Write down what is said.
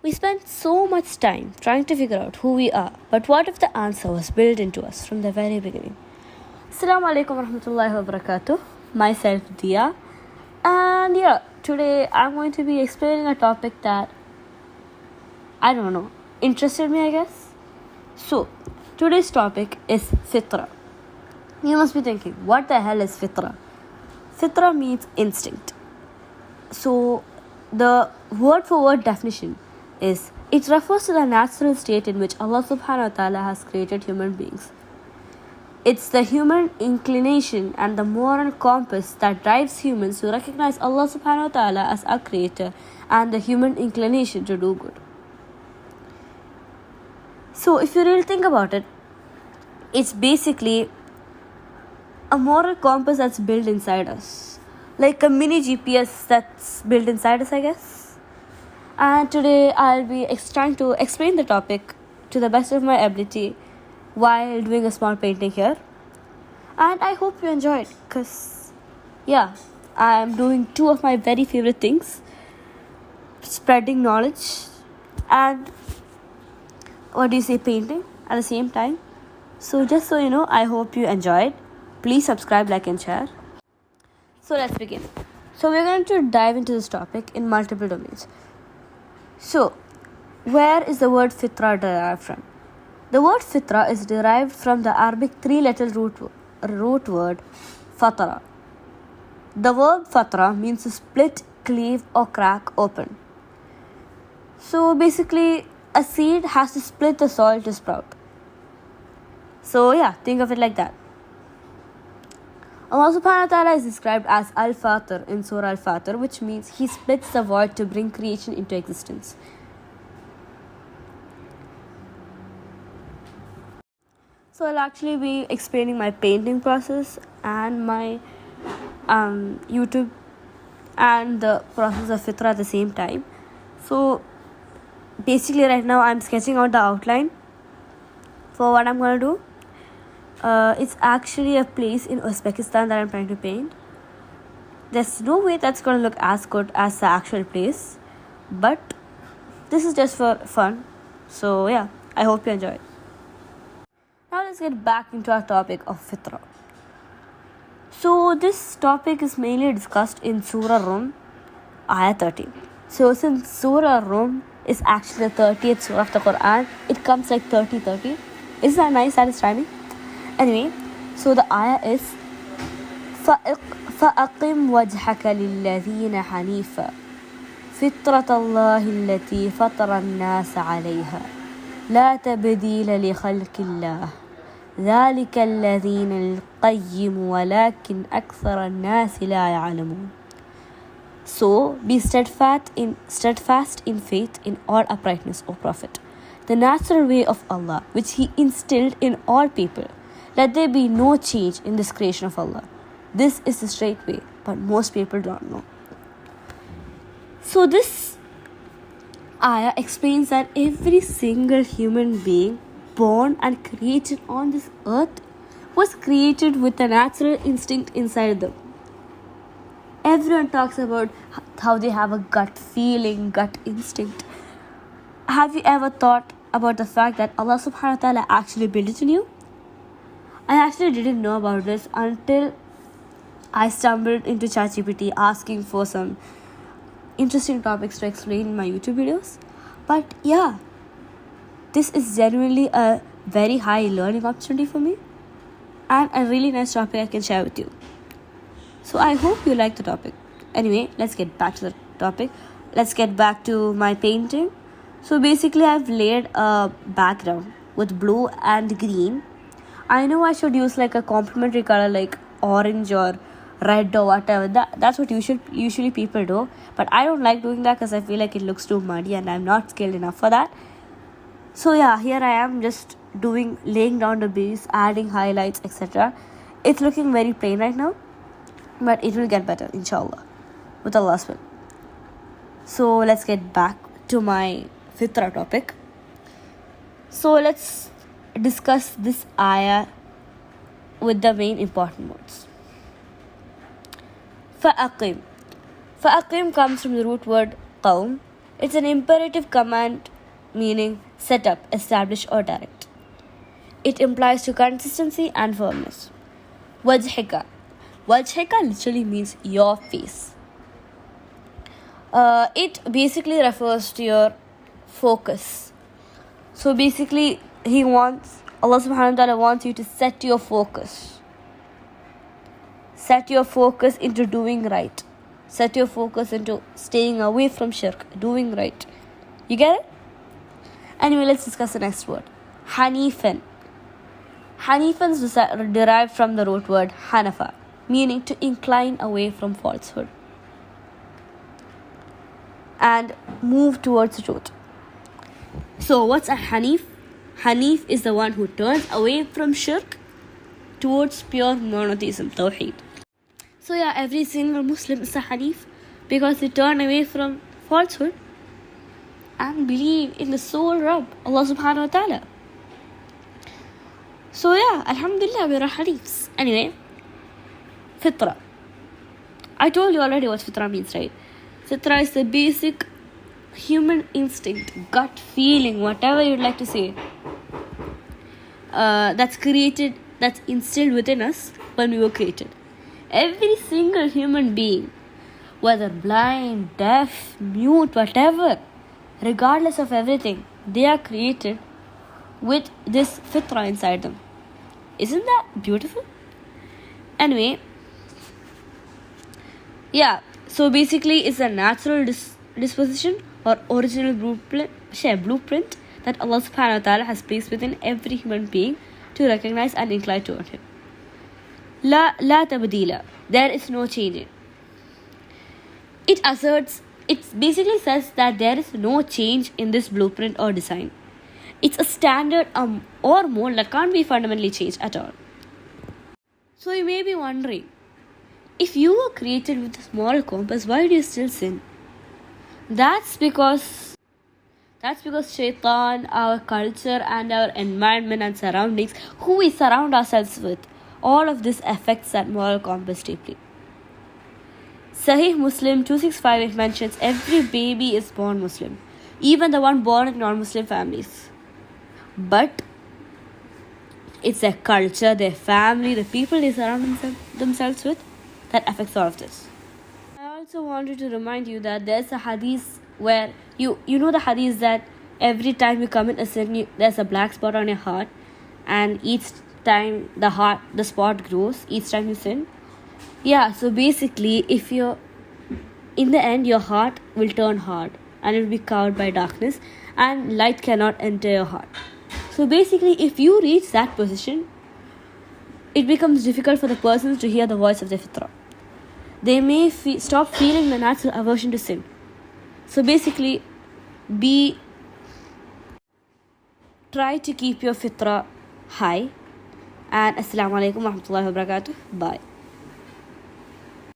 We spend so much time trying to figure out who we are, but what if the answer was built into us from the very beginning? Assalamu alaikum warahmatullahi wabarakatuh. Myself Dia, and today I'm going to be explaining a topic that interested me, I guess. So, today's topic is fitra. You must be thinking, what the hell is fitra? Fitra means instinct. So, the word for word definition is it refers to the natural state in which Allah subhanahu wa ta'ala has created human beings. It's the human inclination and the moral compass that drives humans to recognize Allah subhanahu wa ta'ala as our creator and the human inclination to do good. So if you really think about it, it's basically a moral compass that's built inside us. Like a mini GPS that's built inside us, I guess. And today I'll be trying to explain the topic to the best of my ability while doing a small painting here. And I hope you enjoy it because, I'm doing two of my very favorite things. Spreading knowledge and, painting at the same time. So just so you know, I hope you enjoyed. Please subscribe, like and share. So let's begin. So we're going to dive into this topic in multiple domains. So, where is the word fitra derived from? The word fitra is derived from the Arabic three-letter root word fatara. The verb fatra means to split, cleave or crack open. So basically, a seed has to split the soil to sprout. So think of it like that. Allah subhanahu wa ta'ala is described as Al-Fatir in Surah Al-Fatir, which means He splits the void to bring creation into existence. So I'll actually be explaining my painting process and my YouTube and the process of fitra at the same time. So basically right now I'm sketching out the outline for what I'm going to do. It's actually a place in Uzbekistan that I'm trying to paint. There's no way that's going to look as good as the actual place, but this is just for fun. So I hope you enjoy it. Now let's get back into our topic of fitra. So this topic is mainly discussed in Surah Rum, Ayah 13. So since Surah Rum is actually the 30th surah of the Quran, it comes like 30-30. Isn't that nice that it's rhyming? Anyway, so the ayah is فَأَقِمْ وَجْهَكَ لِلَّذِينَ حَنِيفًا فِطْرَةَ اللَّهِ الَّتِي فَطَرَ النَّاسَ عَلَيْهَا لَا تَبْدِيلَ لِخَلْقِ اللَّهِ ذَلِكَ الَّذِينَ الْقَيِّمُ وَلَكِنْ أَكْثَرَ النَّاسِ لَا يَعْلَمُونَ. So, be steadfast in faith in all uprightness, O Prophet, the natural way of Allah, which He instilled in all people. Let there be no change in this creation of Allah. This is the straight way, but most people don't know. So this ayah explains that every single human being born and created on this earth was created with a natural instinct inside them. Everyone talks about how they have a gut feeling, gut instinct. Have you ever thought about the fact that Allah subhanahu wa ta'ala actually built it in you? I actually didn't know about this until I stumbled into ChatGPT asking for some interesting topics to explain in my YouTube videos. But this is genuinely a very high learning opportunity for me and a really nice topic I can share with you. So I hope you like the topic. Anyway, let's get back to the topic. Let's get back to my painting. So basically I've laid a background with blue and green. I know I should use like a complementary color like orange or red or whatever. That's what usually people do. But I don't like doing that because I feel like it looks too muddy and I'm not skilled enough for that. So here I am just laying down the base, adding highlights, etc. It's looking very plain right now, but it will get better, inshallah, with Allah's will. So let's get back to my fitra topic. So let's discuss this ayah with the main important words. فَأَقِمْ comes from the root word qawm. It's an imperative command meaning set up, establish, or direct. It implies to consistency and firmness. Wajhika. Wajhika literally means your face. It basically refers to your focus. So basically, Allah subhanahu wa ta'ala wants you to set your focus. Set your focus into doing right. Set your focus into staying away from shirk, doing right. You get it? Anyway, let's discuss the next word. Hanifan. Hanifan is derived from the root word hanafa, meaning to incline away from falsehood and move towards the truth. So what's a Hanif? Hanif is the one who turns away from shirk towards pure monotheism, tawheed. So yeah, every single Muslim is a Hanif because they turn away from falsehood and believe in the sole Rabb, Allah subhanahu wa ta'ala. So yeah, alhamdulillah, we're Hanifs. Anyway, Fitra. I told you already what Fitra means, right? Fitra is the basic human instinct, gut feeling, whatever you'd like to say, that's instilled within us when we were created. Every single human being, whether blind, deaf, mute, whatever, regardless of everything, they are created with this fitra inside them. Isn't that beautiful? Anyway, yeah, so basically it's a natural disposition or original blueprint that Allah subhanahu wa ta'ala has placed within every human being to recognize and incline toward Him. La tabdila. There is no changing. It basically says that there is no change in this blueprint or design. It's a standard or mold that can't be fundamentally changed at all. So you may be wondering, if you were created with a moral compass, why do you still sin? That's because shaitan, our culture and our environment and surroundings, who we surround ourselves with, all of this affects that moral compass deeply. Sahih Muslim 2658 mentions every baby is born Muslim, even the one born in non-Muslim families. But it's their culture, their family, the people they surround themselves with that affects all of this. I also wanted to remind you that there's a hadith where you know the hadith that every time you commit a sin, there's a black spot on your heart, and each time the spot grows each time you sin. Yeah, so basically, in the end, your heart will turn hard and it will be covered by darkness, and light cannot enter your heart. So basically, if you reach that position, it becomes difficult for the persons to hear the voice of their fitra. They may stop feeling the natural aversion to sin. So basically, try to keep your fitra high. And Assalamu alaikum wa rahmatullahi wa barakatuh. Bye.